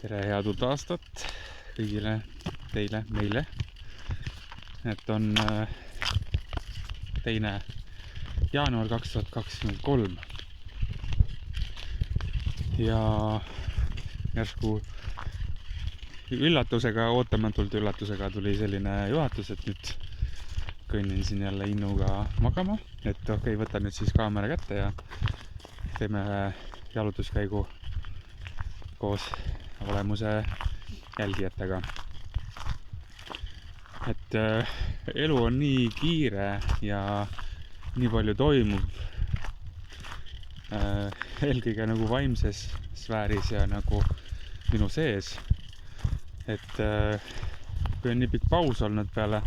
tere, head uut aastat kõigile teile, meile. Et on 2. jaanuar 2023 ja järsku ootamatult üllatusega tuli selline juhatus, et nüüd kõnnin siin jälle innuga magama, et okei, võtan nüüd siis kaamera kätte ja teeme jalutuskäigu koos olemuse jälgijatega. Et elu on nii kiire ja nii palju toimub, eelkõige nagu vaimses sfääris ja nagu minu sees, et kui on nii pikk paus olnud peale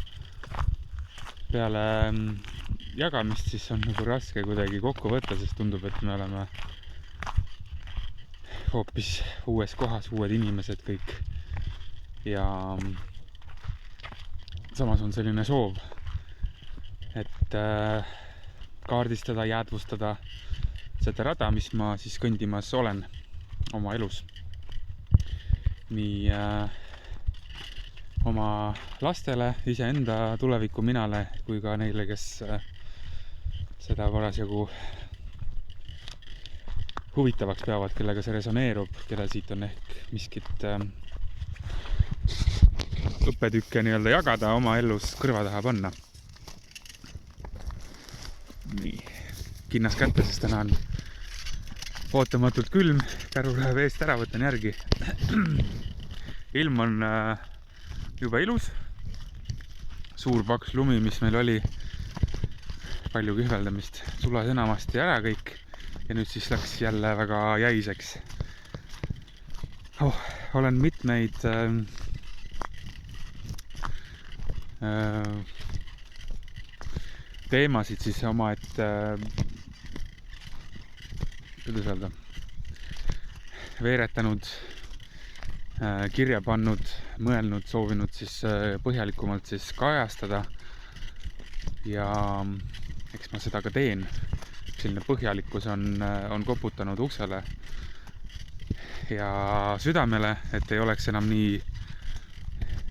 jagamist, siis on nagu raske kuidagi kokku võtta, sest tundub, et me oleme hoopis uues kohas, uued inimesed kõik. Ja samas on selline soov, et kaardistada, jäädvustada seda rada, mis ma siis kõndimas olen oma elus. Nii oma lastele, iseenda tuleviku minale, kui ka neile, kes seda parasjagu huvitavaks peavad, kellega see resoneerub, kellel siit on ehk miskit õppetükke nii-öelda jagada, oma elus kõrva taha panna. Nii, kinnas kätte, sest täna on ootamatult külm, käru läheb eest ära, võtan järgi. Ilm on juba ilus, suur paks lumi, mis meil oli, palju kihveldamist, sulas enamasti ära kõik ja nüüd siis läks jälle väga jäiseks. Olen mitmeid teemasid siis oma, et kuidas öelda, veeretanud, kirja pannud, mõelnud, soovinud siis põhjalikumalt siis kajastada ja eks ma seda ka teen. Selline põhjalikkus on koputanud uksele ja südamele, et ei oleks enam nii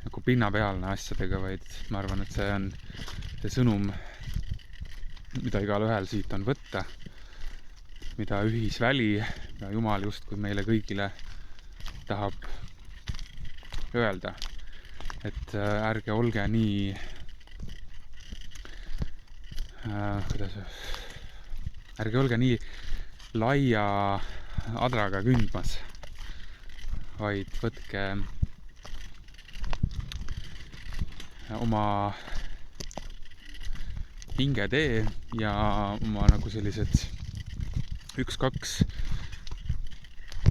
nagu pinnapealne asjadega, vaid ma arvan, et see on see sõnum, mida igal ühel siit on võtta, mida ühisväli, mida Jumal justkui meile kõigile tahab öelda, et ärge olge nii ärge olge nii laia adraga kündmas, vaid võtke oma hingetee ja oma nagu sellised 1-2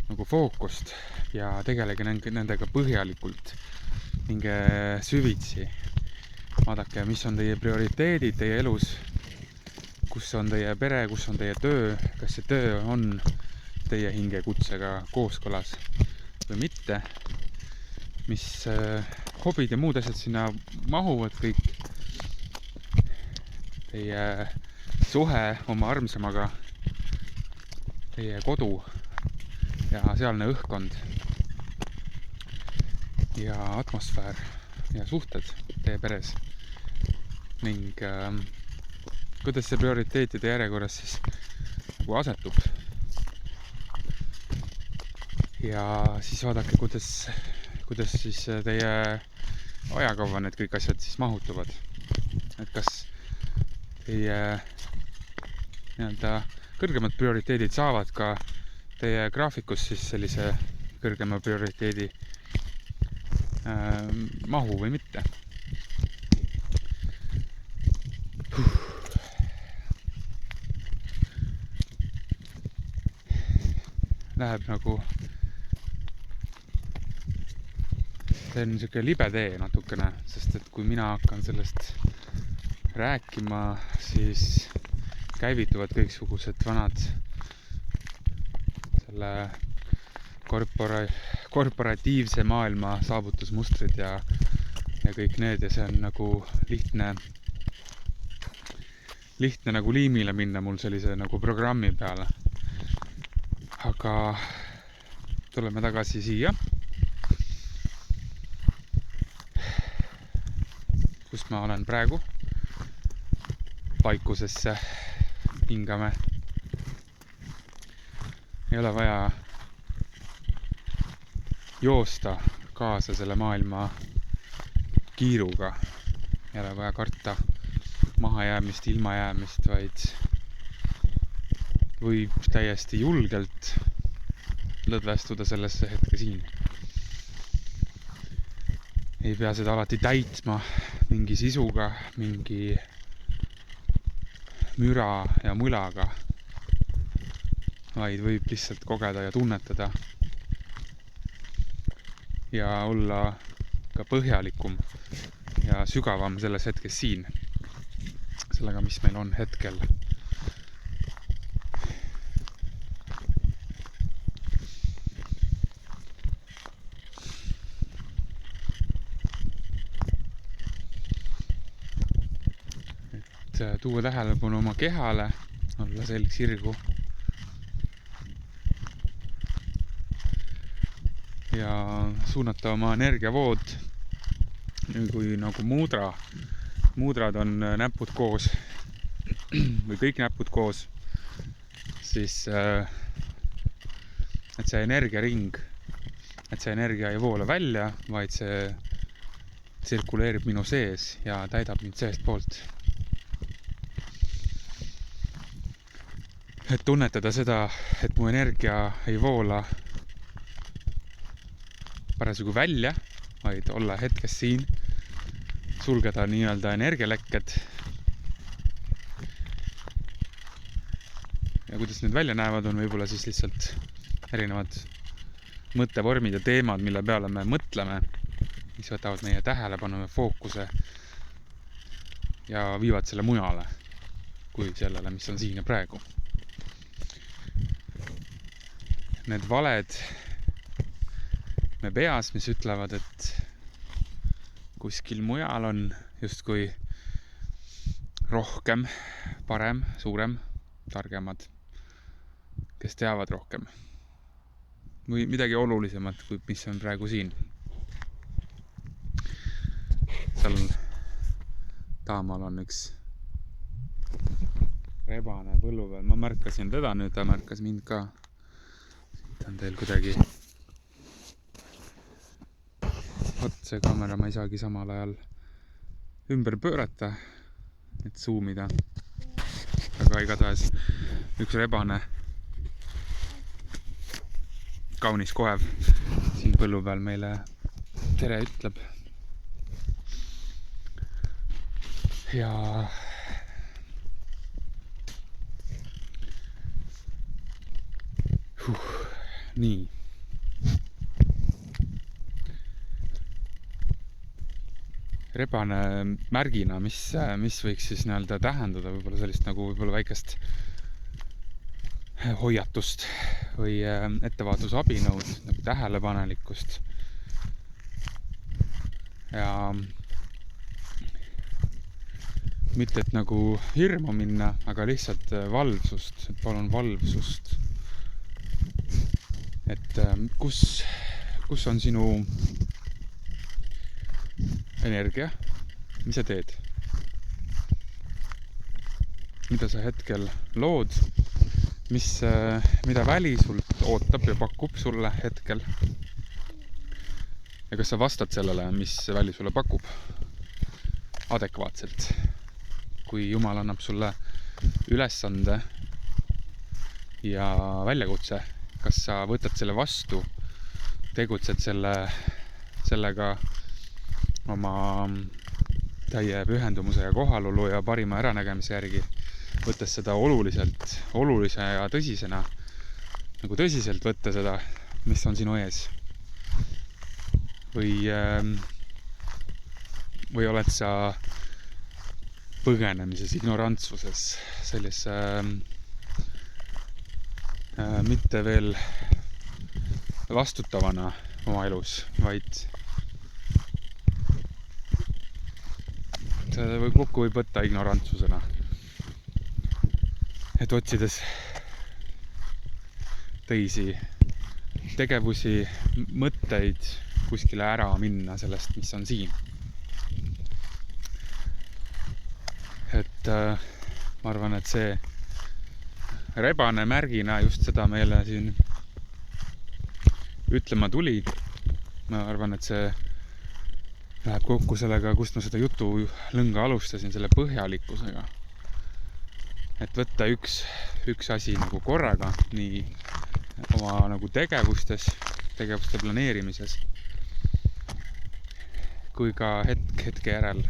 nagu fookust ja tegelege nendega põhjalikult, minge süvitsi, vaadake, mis on teie prioriteedid teie elus, kus on teie pere, kus on teie töö, kas see töö on teie hingekutsega kooskõlas või mitte, mis hobid ja muud asjad sinna mahuvad kõik, teie suhe oma armsamaga, teie kodu ja sealne õhkkond ja atmosfäär ja suhted teie peres ning kuidas see prioriteetide järjekorras siis nagu asetub. Ja siis vaadake, kuidas siis teie ajakava need kõik asjad siis mahutuvad. Et kas teie nii-öelda kõrgemad prioriteedid saavad ka teie graafikus siis sellise kõrgema prioriteedi mahu või mitte. Läheb nagu, see on niisugune libe tee natukene, sest et kui mina hakkan sellest rääkima, siis käivituvad kõiksugused vanad selle korporatiivse maailma saavutusmustrid ja kõik need ja see on nagu lihtne nagu liimile minna mul sellise nagu programmi peale. Aga tuleme tagasi siia ma olen praegu. Vaikusesse hingame. Ei ole vaja joosta kaasa selle maailma kiiruga. Ei ole vaja karta mahajäämist, ilmajäämist, vaid võib täiesti julgelt lõdvestuda sellesse hetke siin. Ei pea seda alati täitma mingi sisuga, mingi müra ja mõlaga, vaid võib lihtsalt kogeda ja tunnetada ja olla ka põhjalikum ja sügavam selles hetkes siin, sellega, mis meil on hetkel. Tuua tähelepanu oma kehale, olla selg sirgu ja suunata oma energiavood kui nagu muudra. Muudrad on näpud koos või kõik näpud koos, siis et see energiaring, et see energia ei voola välja, vaid see tsirkuleerib minu sees ja täidab mind seest poolt. Et tunnetada seda, et mu energia ei voola parasjagu välja, vaid olla hetkes siin, sulgeda nii-öelda energialekked. Ja kuidas need välja näevad, on võib-olla siis lihtsalt erinevad mõttevormid ja teemad, mille peale me mõtleme, mis võtavad meie tähelepanu ja fookuse ja viivad selle mujale kui sellele, mis on siin ja praegu. Need valed me peas, mis ütlevad, et kuskil mujal on justkui rohkem, parem, suurem, targemad, kes teavad rohkem või midagi olulisemat, kui mis on praegu siin. Seal taamal on üks rebane põllu peal. Ma märkasin teda, nüüd ta märkas mind ka. On teil kuidagi see kaamera, ma ei saagi samal ajal ümber pöörata, et zoomida, aga igatahes üks rebane kaunis koev siin põllu peal meile tere ütleb ja nii. Rebane märgina, mis võiks siis nii-öelda tähendada võib-olla sellist nagu võib-olla väikest hoiatust või ettevaatusabinõud, nagu tähelepanelikkust. Ja mitte, et nagu hirmu minna, aga lihtsalt valvsust, et palun valvsust. Et kus on sinu energia, mis sa teed? Mida sa hetkel lood? Mida väli sult ootab ja pakub sulle hetkel? Ja kas sa vastad sellele, mis väli sulle pakub? Adekvaatselt. Kui Jumal annab sulle ülesande ja väljakutse, kas sa võtad selle vastu, tegutsed sellega oma täie pühendumuse ja kohalolu ja parima äranägemise järgi, võttes seda olulise ja tõsisena, nagu tõsiselt võtta seda, mis on sinu ees. Või oled sa põgenemises, ignorantsuses, sellise mitte veel vastutavana oma elus, vaid kokku võib võtta ignorantsusena. Et otsides teisi tegevusi, mõtteid kuskile ära minna sellest, mis on siin. ma arvan, et see rebane märgina just seda meile siin ütlema tuli. Ma arvan, et see läheb kokku sellega, kust ma seda jutu lõnga alustasin, selle põhjalikkusega. Et võtta üks asi nagu korraga, nii oma nagu tegevuste planeerimises, kui ka hetke järel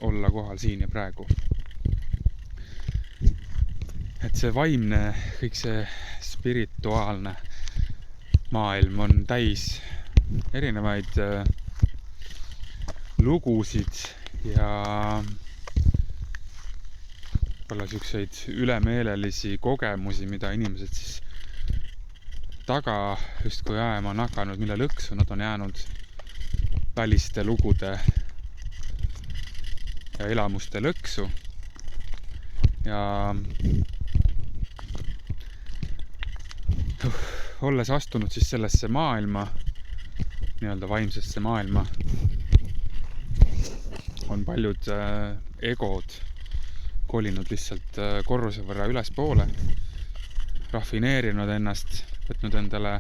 olla kohal siin ja praegu. Et see vaimne, kõik see spirituaalne maailm on täis erinevaid lugusid ja võib-olla siukseid ülemeelelisi kogemusi, mida inimesed siis taga justkui ajama on hakanud, mille lõksu nad on jäänud väliste lugude ja elamuste lõksu. Ja olles astunud siis sellesse maailma, nii-öelda vaimsesse maailma, on paljud egod kolinud lihtsalt korruse võrra ülespoole, rafineerinud ennast, võtnud endale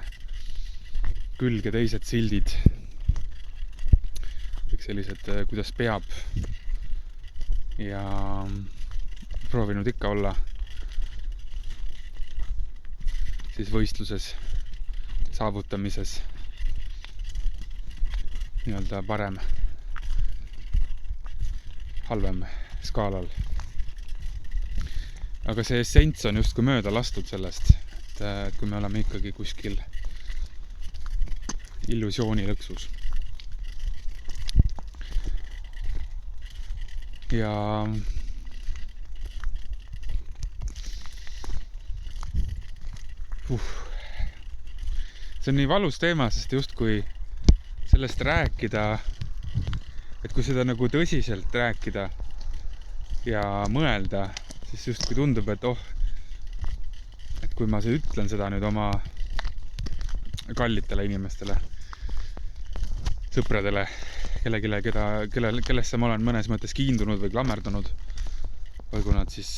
külge teised sildid, kõik sellised, kuidas peab, ja proovinud ikka olla siis võistluses, saavutamises nii-öelda parem, halvem skaalal. Aga see essents on justkui mööda lastud sellest, et kui me oleme ikkagi kuskil illusiooni lõksus. Ja see on nii valus teema, sest justkui sellest rääkida, et kui seda nagu tõsiselt rääkida ja mõelda, siis justkui tundub, et et kui ma ütlen seda nüüd oma kallitele inimestele, sõpradele, kellesse ma olen mõnes mõttes kiindunud või klammerdunud, olgu nad siis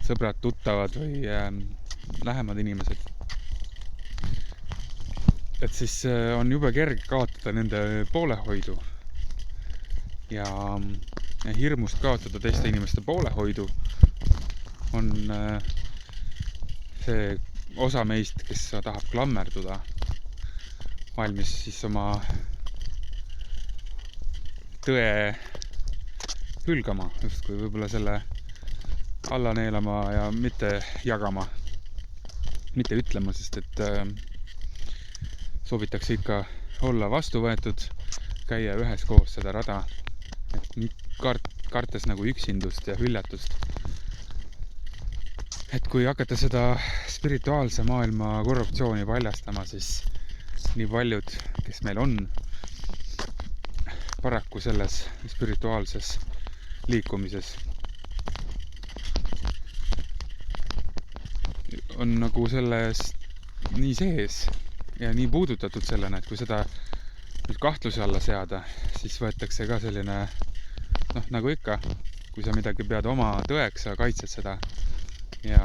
sõbrad, tuttavad või lähemad inimesed. Et siis on jube kerge kaotada nende poolehoidu ja hirmust kaotada teiste inimeste poolehoidu on see osa meist, kes tahab klammerduda, valmis siis oma tõe hülgama, justkui võib-olla selle alla neelama ja mitte jagama, mitte ütlema, sest et soovitakse ikka olla vastu võetud, käia üheskoos seda rada, et kartes nagu üksindust ja hüljatust. Et kui hakata seda spirituaalse maailma korruptsiooni paljastama, siis nii paljud, kes meil on paraku selles spirituaalses liikumises, on nagu selles nii sees ja nii puudutatud sellena, et kui seda nüüd kahtluse alla seada, siis võetakse ka selline, nagu ikka, kui sa midagi pead oma tõeks, sa kaitsed seda ja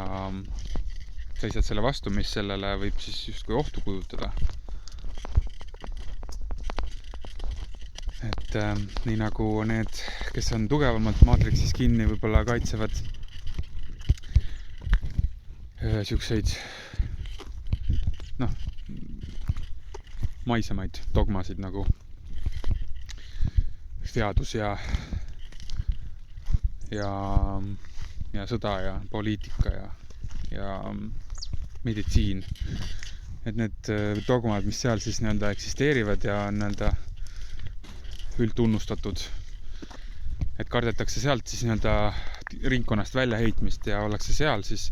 seisad selle vastu, mis sellele võib siis justkui ohtu kujutada. Et nii nagu need, kes on tugevamalt maatriksis kinni, võib-olla kaitsevad siukseid maisemaid dogmasid nagu teadus ja sõda ja poliitika ja meditsiin. Et need dogmad, mis seal siis nii-öelda eksisteerivad ja on nii-öelda üldtunnustatud, et kardetakse sealt siis nii-öelda ringkonnast välja heitmist ja ollakse seal, siis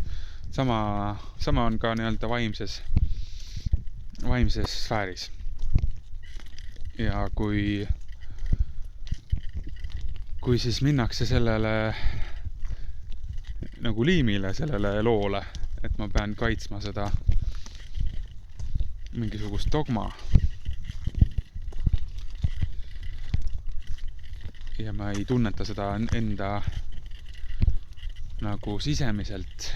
sama on ka nii-öelda vaimses sfääris. Ja kui siis minnakse sellele nagu liimile, sellele loole, et ma pean kaitsma seda mingisugust dogma ja ma ei tunneta seda enda nagu sisemiselt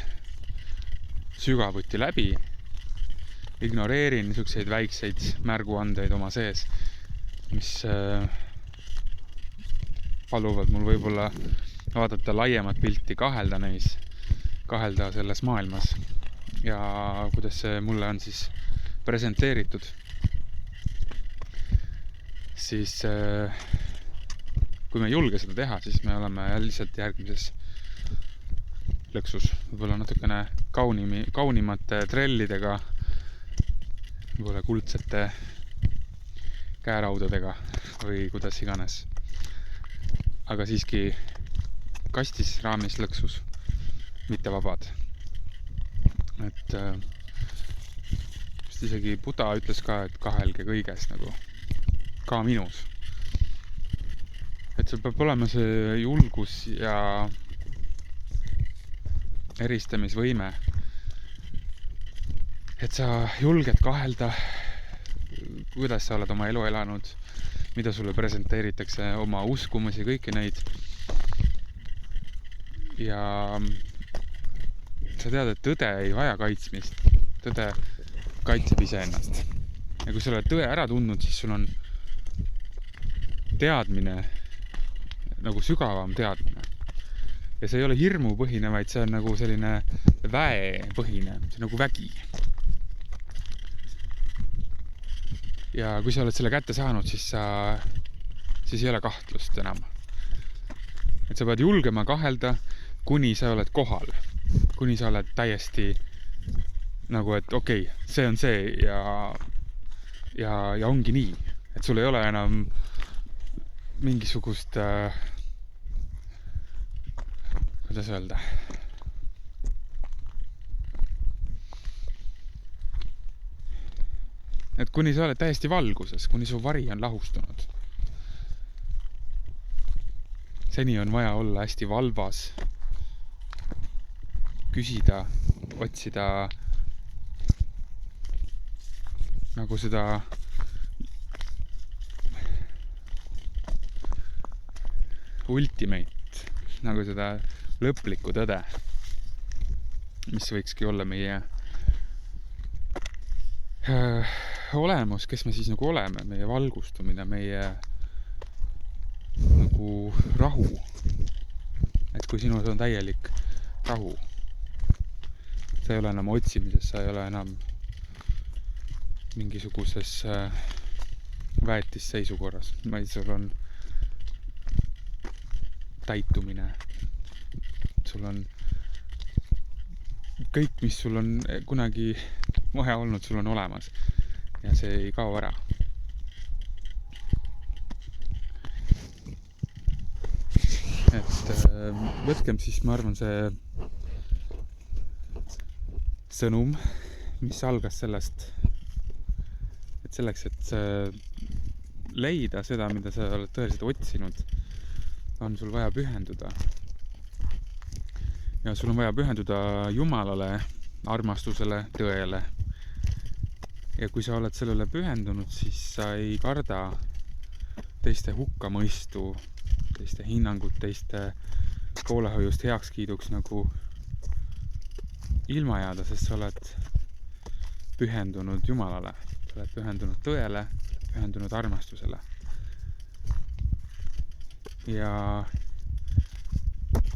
sügavuti läbi, ignoreerin niisuguseid väikseid märguandeid oma sees, mis paluvad mul võib-olla vaadata laiemat pilti, kahelda selles maailmas ja kuidas see mulle on siis presenteeritud, siis kui me ei julge seda teha, siis me oleme lihtsalt järgmises lõksus, võib-olla natukene kaunimate trellidega, võib-olla kuldsete käeraudadega või kuidas iganes. Aga siiski kastis raamis lõksus, mitte vabad. Et vist isegi Buda ütles ka, et kahelge kõiges nagu, ka minus. Et sul peab olema see julgus ja eristamisvõime, et sa julged kahelda, kuidas sa oled oma elu elanud, mida sulle presenteeritakse, oma uskumusi, kõiki neid. Ja sa tead, et tõde ei vaja kaitsmist, tõde kaitseb iseennast. Ja kui sa oled tõe ära tundnud, siis sul on teadmine, nagu sügavam teadmine. Ja see ei ole hirmupõhine, vaid see on nagu selline väepõhine, see on nagu vägi. Ja kui sa oled selle kätte saanud, siis ei ole kahtlust enam. Et sa pead julgema kahelda, kuni sa oled kohal, kuni sa oled täiesti nagu, et okei, see on see ja ongi nii. Et sul ei ole enam mingisugust kuidas öelda? Et kuni sa oled täiesti valguses, kuni su vari on lahustunud. Seni on vaja olla hästi valvas, küsida, otsida nagu seda ultimate, nagu seda lõplikku tõde, mis võikski olla meie olemus, kes me siis nagu oleme, meie valgustumine, meie nagu rahu. Et kui sinus on täielik rahu, sa ei ole enam otsimises, sa ei ole enam mingisuguses väetisseisukorras, vaid sul on täitumine. Sul on kõik, mis sul on kunagi vaja olnud, sul on olemas ja see ei kao ära. Et võtkem siis, ma arvan, see sõnum, mis algas sellest, et selleks, et leida seda, mida sa oled tõeliselt otsinud, on sul vaja pühenduda. Ja sul on vaja pühenduda Jumalale, armastusele, tõele. Ja kui sa oled sellele pühendunud, siis sa ei karda teiste hukkamõistu, teiste hinnangut, teiste poolehoiust heakskiiduks nagu ilma jääda, sest sa oled pühendunud Jumalale, sa oled pühendunud tõele, pühendunud armastusele. Ja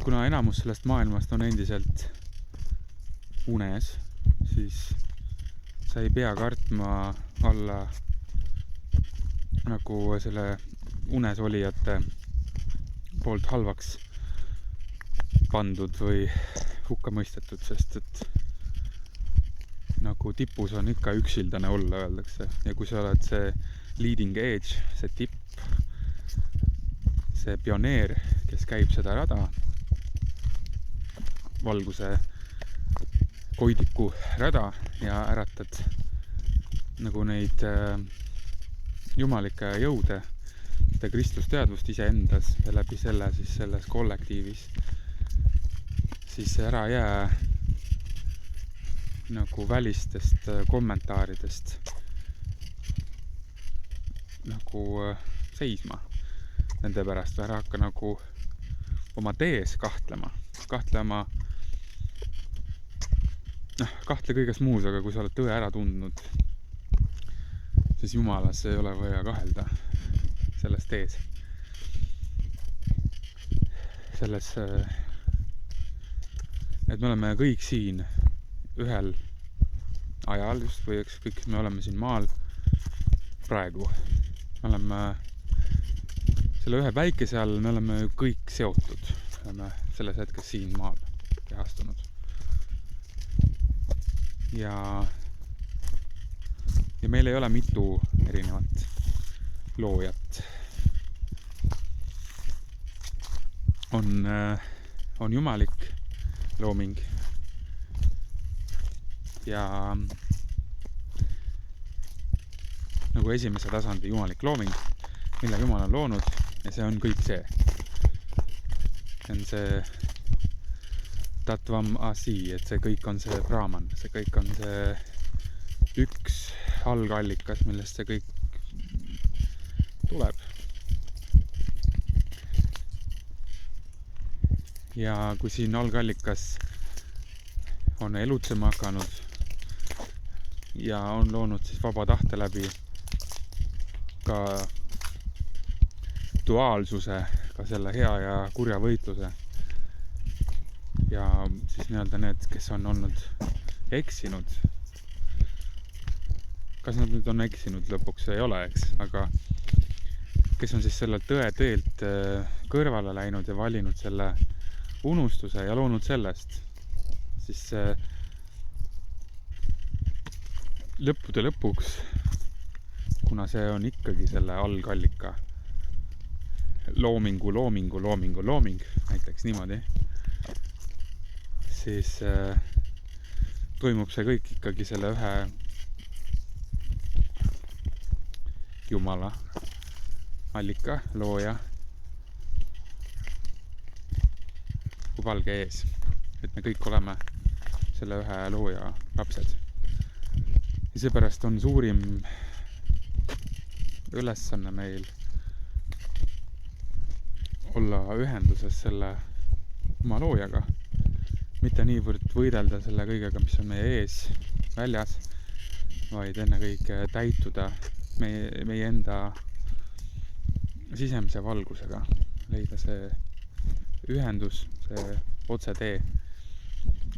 kuna enamus sellest maailmast on endiselt unes, siis sa ei pea kartma olla nagu selle unes olijate poolt halvaks pandud või hukka mõistetud, sest et nagu tipus on ikka üksildane olla, öeldakse. Ja kui sa oled see leading edge, see tipp, see pioneer, kes käib seda rada, valguse koidiku rada ja äratad nagu neid jumalikke jõude, seda Kristusteadvust iseendas ja läbi selle siis selles kollektiivis, siis ära jää nagu välistest kommentaaridest nagu seisma. nende pärast, ära hakka nagu oma tees kahtlema, kahtle kõiges muus, aga kui sa oled tõe ära tundnud, siis Jumalas ei ole vaja kahelda selles tees. Selles, et me oleme kõik siin ühel ajal just, või ükskõik, me oleme siin maal praegu. Me oleme selle ühe päikese all, me oleme ju kõik seotud. Me oleme selles hetkes siin maal kehastunud. Ja meil ei ole mitu erinevat loojat. On jumalik looming ja nagu esimese tasandi jumalik looming, mille Jumal on loonud, ja see on kõik see. See on see Tatvam Asi, et see kõik on see Brahman, see kõik on see üks algallikas, millest see kõik tuleb. Ja kui siin algallikas on elutsema hakanud ja on loonud siis vaba tahte läbi ka duaalsuse, ka selle hea ja kurja võitluse. Ja siis nii-öelda need, kes on olnud eksinud. Kas nad nüüd on eksinud lõpuks, ei ole, eks, aga kes on siis selle tõe teelt kõrvale läinud ja valinud selle unustuse ja loonud sellest, siis lõppude lõpuks, kuna see on ikkagi selle algallika looming, näiteks niimoodi, siis toimub see kõik ikkagi selle ühe Jumala allika, looja palge ees, et me kõik oleme selle ühe looja lapsed. Ja seepärast on suurim ülesanne meil olla ühenduses selle oma loojaga, mitte niivõrd võidelda selle kõigega, mis on meie ees väljas, vaid ennekõike täituda meie enda sisemise valgusega, leida see ühendus, see otsetee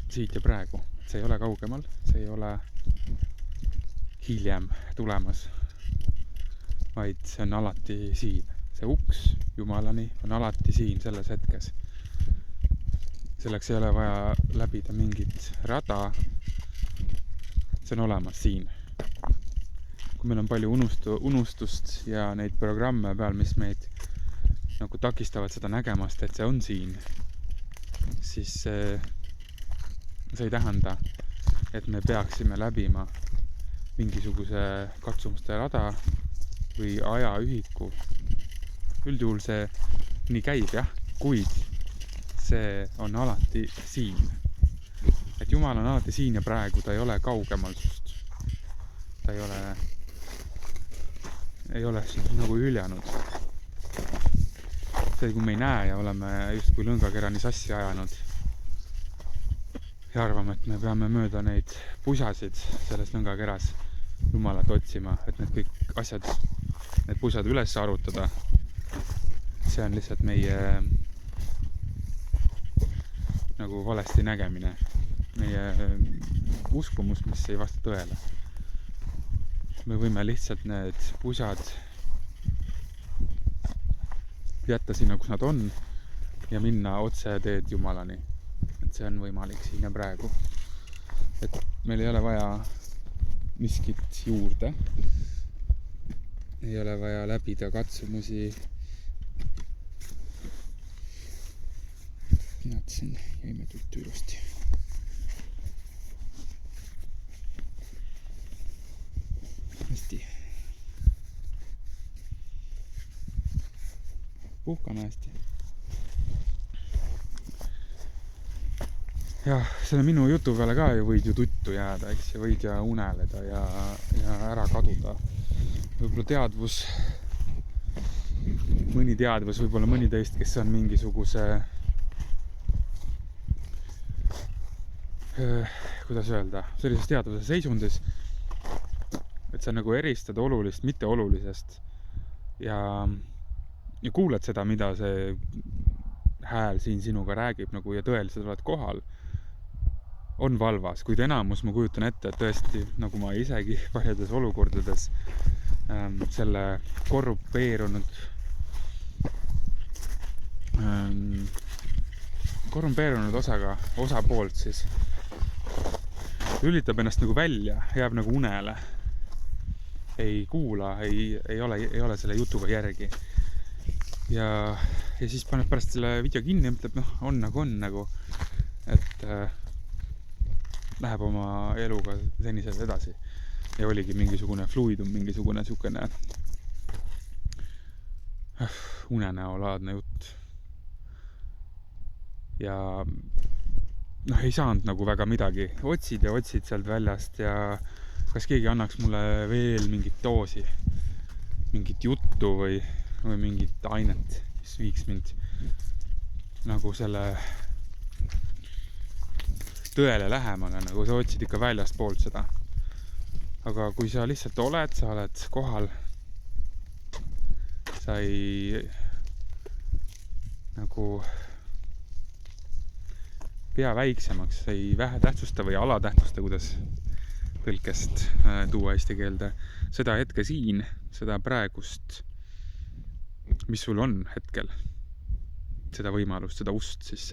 siit ja praegu. See ei ole kaugemal, see ei ole hiljem tulemas, vaid see on alati siin. See uks Jumalani on alati siin selles hetkes. Selleks ei ole vaja läbida mingit rada. See on olemas siin. Kui meil on palju unustust ja neid programme peal, mis meid nagu takistavad seda nägemast, et see on siin, siis see ei tähenda, et me peaksime läbima mingisuguse katsumuste rada või ajaühiku. Üldjuhul see nii käib, jah, kuid see on alati siin. Et Jumal on alati siin ja praegu, ta ei ole kaugemal sust. Ta ei ole nagu hüljanud. See, kui me ei näe ja oleme just kui lõngakerani sassi ajanud ja arvame, et me peame mööda neid pusasid selles lõngakeras Jumalat otsima, et need kõik asjad, need pusad üles arutada. See on lihtsalt meie nagu valesti nägemine, meie uskumus, mis ei vasta tõele. Me võime lihtsalt need pusad jätta sinna, kus nad on ja minna otse teed Jumalani. Et see on võimalik siin ja praegu. Et meil ei ole vaja miskit juurde. Ei ole vaja läbida katsumusi. Näatasin, jäime tuttu ilusti. Hästi. Puhkame hästi. Ja selle minu jutu peale ka võid ju tuttu jääda, eks, ja võid ja uneleda ja ära kaduda. Võib-olla teadvus mõni teadvus, võib-olla mõni teist, kes on mingisuguse kuidas öelda, sellises teadvuse seisundis, et sa nagu eristad olulist mitteolulisest ja kuuled seda, mida see hääl siin sinuga räägib nagu ja tõeliselt oled kohal, on valvas. Kuid enamus ma kujutan ette, et tõesti, nagu ma isegi paljudes olukordades selle korrumpeerunud osapoolt siis lülitab ennast nagu välja, jääb nagu unele, ei kuula, ei ole selle jutuga järgi ja siis paneb pärast selle video kinni ja mõtleb, on nagu, et läheb oma eluga seniselt edasi ja oligi mingisugune fluidum, mingisugune sükene unenäolaadne jutt ja ei saanud nagu väga midagi, otsid sealt väljast ja kas keegi annaks mulle veel mingit doosi, mingit juttu või mingit ainet, mis viiks mind nagu selle tõele lähemale, nagu sa otsid ikka väljast poolt seda. Aga kui sa lihtsalt oled, sa oled kohal, sa ei nagu pea väiksemaks, ei vähetähtsusta või alatähtsusta, kuidas tõlkest tuua eesti keelde, seda hetke siin, seda praegust, mis sul on hetkel, seda võimalust, seda ust, siis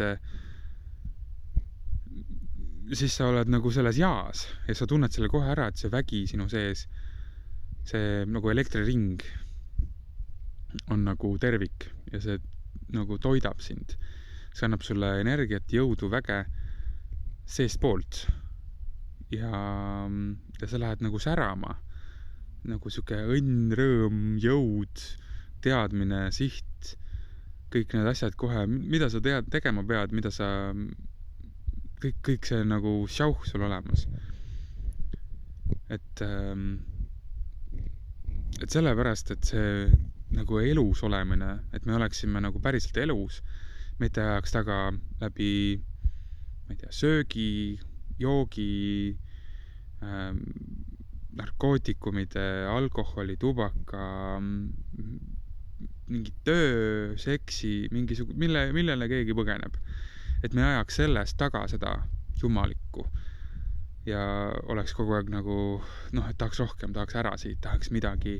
sa oled nagu selles jaas ja sa tunned selle kohe ära, et see vägi sinu sees, see nagu elektriring on nagu tervik ja see nagu toidab sind. See annab sulle energiat, jõudu, väge seest poolt ja sa lähed nagu särama, nagu siuke õnn, rõõm, jõud, teadmine, siht, kõik need asjad kohe, mida sa tegema pead, mida sa kõik see nagu šauh sul olemas. Et sellepärast, et see nagu elus olemine, et me oleksime nagu päriselt elus, mitte ajaks taga läbi, ma ei tea, söögi, joogi, narkootikumide, alkoholi, tubaka, mingi töö, seksi, millele keegi põgeneb. Et me ajaks sellest taga seda jumalikku ja oleks kogu aeg nagu, et tahaks rohkem, tahaks ära siit, tahaks midagi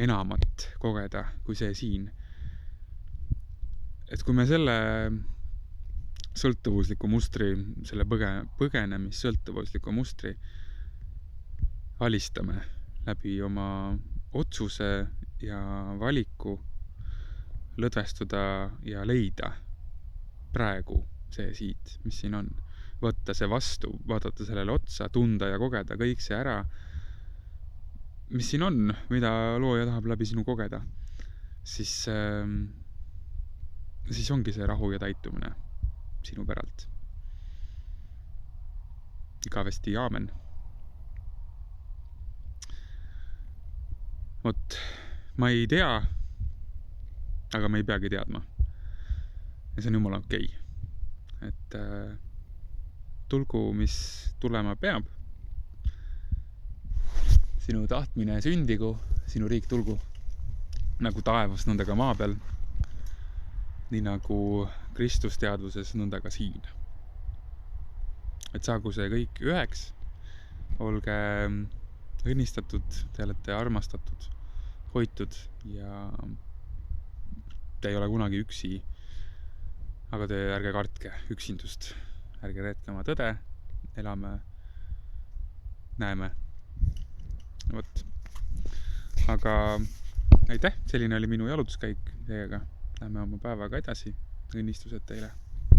enamat kogeda kui see siin. Et kui me selle sõltuvusliku mustri, selle põgenemis sõltuvusliku mustri alistame läbi oma otsuse ja valiku lõdvestuda ja leida praegu see siit, mis siin on. Võtta see vastu, vaadata sellele otsa, tunda ja kogeda kõik see ära, mis siin on, mida looja tahab läbi sinu kogeda. Siis ongi see rahu ja täitumine sinu päralt. Igavesti aamen. Vot, ma ei tea, aga ma ei peagi teadma. Ja see on jumala okei. Et tulgu, mis tulema peab. Sinu tahtmine sündigu, sinu riik tulgu. Nagu taevas, nõnda ka maa peal. Nii nagu Kristus teadvuses, nõnda ka siin. Et saagu see kõik üheks. Olge õnnistatud, te olete armastatud, hoitud ja te ei ole kunagi üksi. Aga te ärge kartke üksindust. Ärge reetke oma tõde. Elame, näeme. Võt. Aga aitäh, selline oli minu jalutuskäik teiega. Lähme oma päevaga edasi. Õnnistused teile.